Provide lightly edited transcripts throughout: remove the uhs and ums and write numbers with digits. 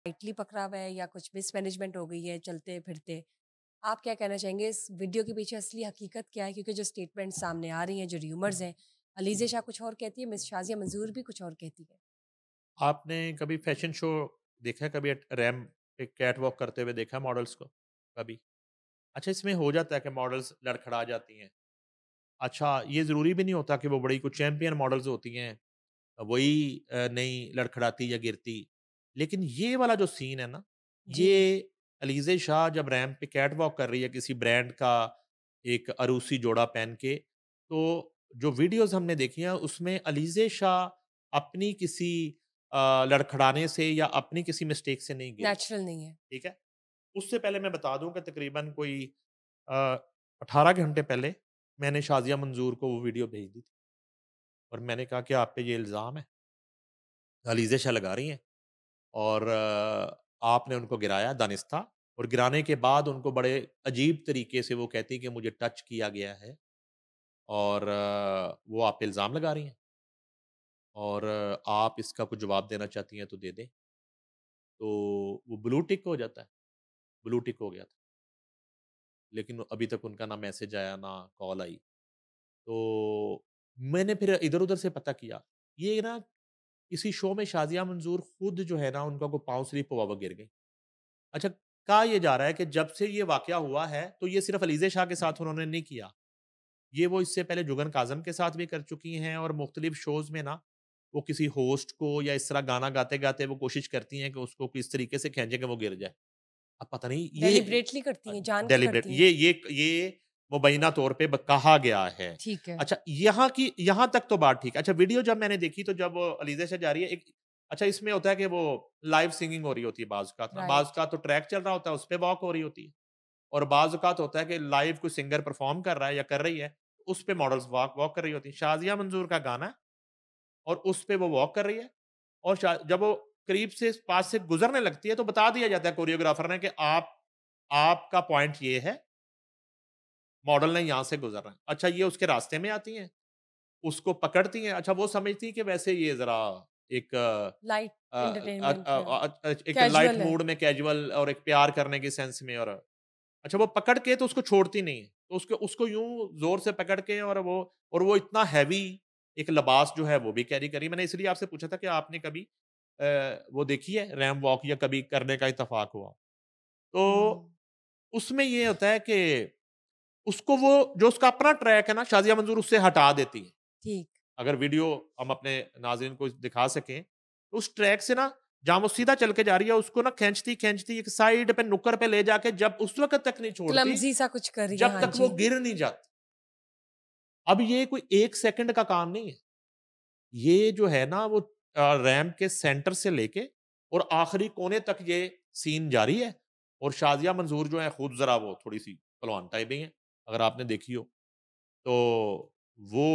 Lightly पकड़ा हुआ है या कुछ मिसमैनेजमेंट हो गई है चलते फिरते? आप क्या कहना चाहेंगे इस वीडियो के पीछे असली हकीकत क्या है? क्योंकि जो स्टेटमेंट सामने आ रही हैं, जो र्यूमर्स हैं, अलीज़ा शाह कुछ और कहती है, मिस शाज़िया मंजूर भी कुछ और कहती है। आपने कभी फैशन शो देखा है? कभी रैंप पे कैट वॉक करते हुए देखा है मॉडल्स को? कभी? अच्छा, इसमें हो जाता है कि मॉडल्स लड़खड़ा जाती हैं। अच्छा, ये ज़रूरी भी नहीं होता कि वो बड़ी कुछ चैंपियन मॉडल्स होती हैं, वही नहीं लड़खड़ाती या गिरती। लेकिन ये वाला जो सीन है ना, जी। ये अलीज़े शाह जब रैंप पे कैट वॉक कर रही है किसी ब्रांड का एक अरूसी जोड़ा पहन के, तो जो वीडियोज़ हमने देखी हैं उसमें अलीज़े शाह अपनी किसी लड़खड़ाने से या अपनी किसी मिस्टेक से नहीं गिरी, नेचुरल नहीं है। ठीक है? उससे पहले मैं बता दूँ कि तकरीबन कोई अ, 18 घंटे पहले मैंने शाज़िया मंज़ूर को वो वीडियो भेज दी थी और मैंने कहा कि आप पे ये इल्ज़ाम है, अलीज़े शाह लगा रही हैं और आपने उनको गिराया दानिस्ता और गिराने के बाद उनको बड़े अजीब तरीके से वो कहती कि मुझे टच किया गया है और वो आप पे इल्ज़ाम लगा रही हैं और आप इसका कुछ जवाब देना चाहती हैं तो दे दें। तो वो ब्लू टिक हो जाता है, ब्लू टिक हो गया था। लेकिन अभी तक उनका ना मैसेज आया, ना कॉल आई। तो मैंने फिर इधर-उधर से पता किया। ये ना किसी शो में शाज़िया मंज़ूर खुद जो है ना उनका कोई पाँव स्लिप हुआ वो गिर गईं। अच्छा, कहा ये जा रहा है कि जब से ये वाक़या हुआ है, तो ये सिर्फ़ अलीज़े शाह के साथ उन्होंने नहीं किया। ये वो इससे पहले जुगन काज़म के साथ भी कर चुकी हैं और मुख्तलिफ शोज़ में ना, वो किसी होस्ट को या इस तरह गाना गाते-गाते वो कोशिश करती हैं कि उसको किस तरीके से खींचे कि वो गिर जाए। अब पता नहीं ये डेलिब्रेटली करती हैं, जान के डेलिब्रेट करती हैं। ये मुबैना तौर पे ब कहा गया है। ठीक है। अच्छा, यहाँ तक तो बात ठीक है। अच्छा, वीडियो जब मैंने देखी तो जब अलीज़ा शाह जा रही है एक अच्छा इसमें होता है कि वो लाइव सिंगिंग हो रही होती है बाज़ औक़ात ना, बाज़ राइट। औक़ात तो ट्रैक चल रहा होता है, उस पे वॉक हो रही होती है और बाज़ औक़ात होता है कि लाइव कोई सिंगर परफ़ॉर्म कर रहा है या कर रही है, उस पे मॉडल्स वॉक वॉक कर रही होती हैं। शाज़िया मंज़ूर का गाना है और उस पे वो वॉक कर रही है और जब वो करीब से पास से गुज़रने लगती है, तो बता दिया जाता है कोरियोग्राफ़र ने कि आपका पॉइंट ये है, मॉडल ने यहाँ से गुज़रना है। अच्छा, ये उसके रास्ते में आती हैं, उसको पकड़ती हैं। अच्छा, वो समझती हैं कि वैसे ये ज़रा एक लाइट एंटरटेनमेंट है, एक लाइट कैजुअल है। मूड में कैजुअल और एक प्यार करने की सेंस में और अच्छा, वो पकड़ के तो उसको छोड़ती नहीं है। तो उसको उसको यूँ ज़ोर से पकड़ के और वो इतना हेवी एक लिबास जो है वो भी कैरी करी। मैंने इसलिए आपसे पूछा था कि आपने कभी वो देखी है रैंप वॉक या कभी करने का इत्तेफ़ाक हुआ? तो हुँ, उसमें ये होता है कि उसको वो जो उसका अपना ट्रैक है ना, शाज़िया मंज़ूर उससे हटा देती हैं। ठीक। अगर वीडियो हम अपने नाज़रीन को दिखा सकें, तो उस ट्रैक से ना जहाँ वो सीधा चल के जा रही है, उसको ना खींचती-खींचती एक साइड पे नुक्कड़ पे ले जाके जब उस वक़्त तक नहीं छोड़ती, क्लमज़ी सा कुछ कर रही है, जब हाँ तक वो जी। गिर नहीं जाती। अब ये कोई 1 सेकंड का काम नहीं है। ये जो है ना वो रैंप के सेंटर से लेके और आखिरी कोने तक ये सीन जारी है और शाज़िया मंज़ूर जो है खुद ज़रा वो थोड़ी-सी पहलवान टाइप ही हैं, अगर आपने देखी हो। तो वो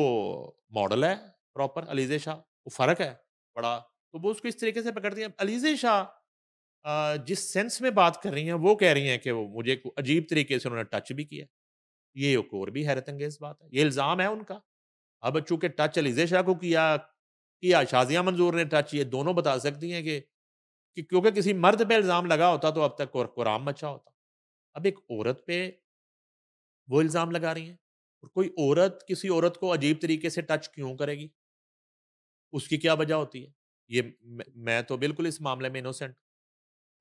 मॉडल है प्रॉपर अलीज़े शाह, वो फ़र्क है बड़ा। तो वो उसको इस तरीके से पकड़ती हैं। अलीज़े शाह जिस सेंस में बात कर रही हैं, वो कह रही हैं कि वो मुझे को अजीब तरीके से उन्होंने टच भी किया। ये एक और भी हैरत अंगेज़ बात है। ये इल्ज़ाम है उनका। अब चूँकि टच अलीज़े शाह को किया शाज़िया मंज़ूर ने टच, ये दोनों बता सकती हैं कि क्योंकि किसी मर्द पे इल्ज़ाम लगा होता तो अब तक कोराम मचा होता। अब एक औरत पे वो इल्ज़ाम लगा रही हैं और कोई औरत किसी औरत को अजीब तरीके से टच क्यों करेगी? उसकी क्या वजह होती है? ये मैं तो बिल्कुल इस मामले में इनोसेंट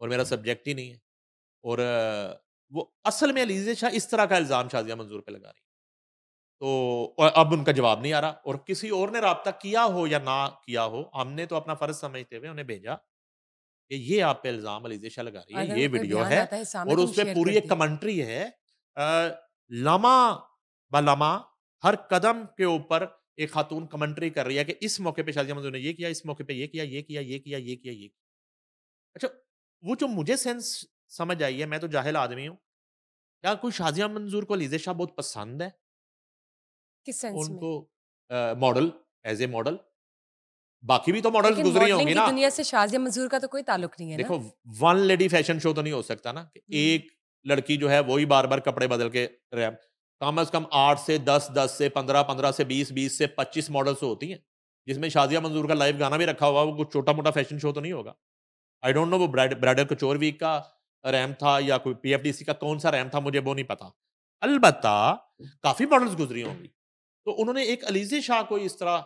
और मेरा सब्जेक्ट ही नहीं है और वो असल में अलीज़े शाह इस तरह का इल्ज़ाम शाज़िया मंज़ूर पे लगा रही हैं। तो अब उनका जवाब नहीं आ रहा और किसी और ने राब्ता किया हो या ना किया हो, हमने तो अपना फ़र्ज़ समझते हुए उन्हें भेजा कि ये आप पे इल्ज़ाम अलीज़ा शाह लगा रही है, अगर ये कोई वीडियो बयान है आता है सामने और तो हम उसपे शेयर पूरी कर एक दें। कमेंट्री है लम्हा ब-लम्हा हर कदम के ऊपर एक खातून कमेंट्री कर रही है कि इस मौके पे शाज़िया मंज़ूर ने ये किया, इस मौके पे ये किया, ये किया, ये किया, ये किया, ये अच्छा, वो जो मुझे सेंस समझ आई है, मैं तो जाहिल आदमी हूँ, क्या कोई शाज़िया मंज़ूर को अलीज़ा शाह बहुत पसंद है? किस सेंस में? उनको मॉडल एज़ ए मॉडल? बाकी भी तो मॉडल्स लेकिन गुज़री मॉडलिंग होंगी की ना। दुनिया से शाज़िया मंसूर का तो कोई ताल्लुक नहीं है ना? देखो, वन लेडी फैशन शो तो नहीं हो सकता ना कि हुँ, एक लड़की जो है वो ही बार-बार कपड़े बदल के रैंप कम से कम 8 से 10, 10 से 15, 15 से 20, 20 से 25 मॉडल्स तो होती हैं, जिसमें शाज़िया मंज़ूर का लाइव गाना भी रखा हुआ है, वो कुछ छोटा-मोटा फैशन शो तो नहीं होगा। आई डोंट नो वो ब्राइडल कचोर वीक का रैम था या कोई पीएफडीसी का कौन सा रैम था, मुझे वो नहीं पता। अलबत्ता काफ़ी मॉडल्स गुज़री होंगी। तो उन्होंने एक अलीज़े शाह को इस तरह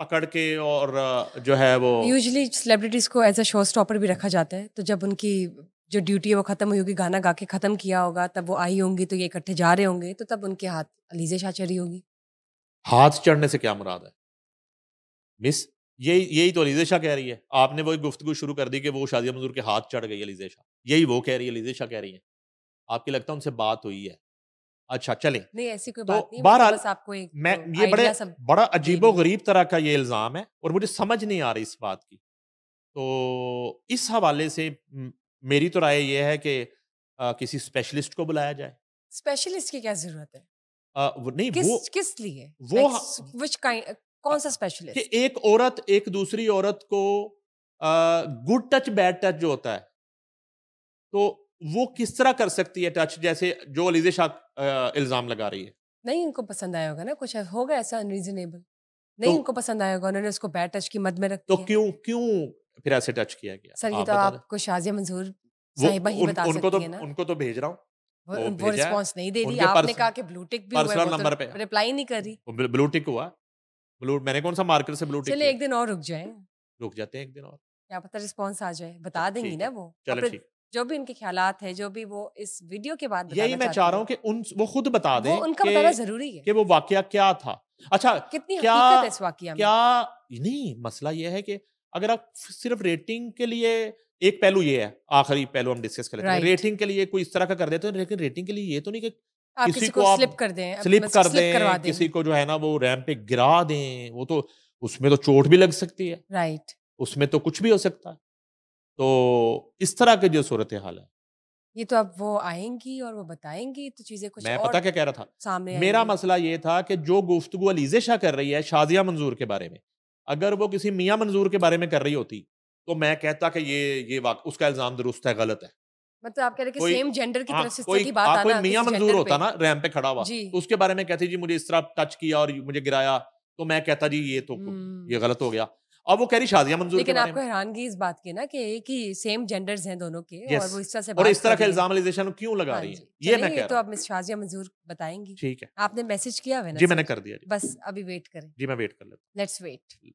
पकड़ के और जो है वो यूजुअली सेलिब्रिटीज को एज अ शो स्टॉपर भी रखा जाता है, तो जब उनकी जो ड्यूटी है वो खत्म हुई होगी, गाना गा के खत्म किया होगा, तब वो आई होंगी, तो ये इकट्ठे जा रहे होंगे, तो तब उनके हाथ अलीज़े शाह चढ़ी होगी। हाथ चढ़ने से क्या मुराद है? मिस यही यही तो अलीज़े शाह कह रही है। आपने वही गुफ्तगू शुरू कर दी कि वो शादिया मंजूर के हाथ चढ़ गई अलीज़े शाह। यही वो कह रही है, अलीज़े शाह कह रही हैं। आपको लगता है उनसे बात हुई है? अच्छा चलें। नहीं, ऐसी कोई तो बात नहीं है, वो तो बहरहाल बस आपको मैं एक ये आइडिया सब बड़ा दे रही हैं। अजीबो-गरीब तरह का ये इल्ज़ाम है और मुझे समझ नहीं आ रही इस बात की। तो इस हवाले से मेरी तो राय ये है कि किसी स्पेशलिस्ट को बुलाया जाए। स्पेशलिस्ट की क्या ज़रूरत है? वो नहीं किस वो किस लिए? वो लाइक ह व्हिच काइंड, अ, कौन-सा कि स्पेशलिस्ट? एक औरत एक दूसरी औरत को गुड टच बैड टच जो होता है, तो वो किस तरह कर सकती है टच जैसे जो अलीज़े शाह इल्ज़ाम लगा रही है। नहीं उनको पसंद आया होगा ना, कुछ होगा ऐसा अनरीज़नेबल। तो नहीं उनको पसंद आया होगा, उन्होंने उसको बैड टच की मद में रख तो दिया। क्यों क्यों फिर ऐसे टच किया गया? सर ये आप तो बता दें। आपको शाज़िया मंज़ूर वो साहिबा ही उन बता सकती है ना। उनको तो भेज रहा हूँ। वो वो भेजा है। रिस्पॉन्स नहीं दे रही, उनके आपने कहा कि ब्लू टिक भी हुआ है, पर्सनल वो तो नंबर पे रिप्लाई नहीं कर रही। वो ब्लू टिक हुआ। मैंने कौन सा मार्कर से ब्लू टिक चलिए किया? एक दिन और रुक जाएँ, रुक जाते हैं एक दिन और। क्या पता रिस्पॉन्स आ जाए, बता देंगी ठीक ना है। वो। चलो अपने ठीक। जो भी उनके ख़्यालात हैं, जो भी वो इस वीडियो के बाद यही बताना मैं चाह चाहती रहा हैं, हूँ कि वो खुद बता वो दें उनका बताना ज़रूरी है। कि वो वाक़या क्या था? अच्छा कितनी क्या हकीकत है इस वाक़या में? क्या नहीं, मसला ये है कि अगर आप सिर्फ़ रेटिंग के लिए एक पहलू ये है, आखिरी पहलू हम डिस्कस कर लेते हैं। राइट। रेटिंग के लिए कोई इस तरह का कर देते हैं, लेकिन रेटिंग के लिए ये तो नहीं कि आप किसी किसी को को आप स्लिप कर दें, स्लिप कर स्लिप करवा दें, किसी दें। को जो है ना वो रैंप पे गिरा दें, वो तो उसमें तो चोट भी लग सकती है, राइट। उसमें तो कुछ भी हो सकता है। तो इस तरह की जो सूरत-ए-हाल है, ये तो अब वो आएँगी और वो बताएँगी, तो चीज़ें कुछ मैं और पता क्या कह रहा था? सामने मेरा आएँगी। मसला ये था कि जो गुफ्तगू अलीज़े शाह कर रही है शाज़िया मंज़ूर के बारे में, अगर वो किसी मियाँ मंज़ूर के बारे में कर रही होती, तो मैं कहता कि ये उसका इल्ज़ाम दुरुस्त है, गलत है। मतलब आप कह रहे हैं कि कोई सेम जेंडर की हाँ, तरफ से इस तरह की बात कोई आना मियाँ किसी मंज़ूर जेंडर होता पे। ना रैंप पे खड़ा हुआ, जी। तो उसके बारे में कहती जी मुझे इस तरह टच किया और मुझे गिराया, तो मैं कहता जी ये हुँ। गलत हो गया। अब वो कह रही शाज़िया मंज़ूर के लेकिन बारे में। आपको हैरानगी इस बात की ना कि एक ही सेम जेंडर्स हैं दोनों के यस और वो इस तरह से और बात इस तरह कर का रही हैं। इल्ज़ाम अलीज़े शाह क्यों लगा हाँ रही हैं? जी। ये चलिए मैं ये कह तो रहा हूँ। अब मिस शाज़िया मंज़ूर बताएँगी। ठीक है। आपने मैसेज किया हुआ है ना जी, मैंने सर? कर दिया जी। बस अभी वेट करें। जी, मैं वेट कर लेता लेट्स वेट। हूँ।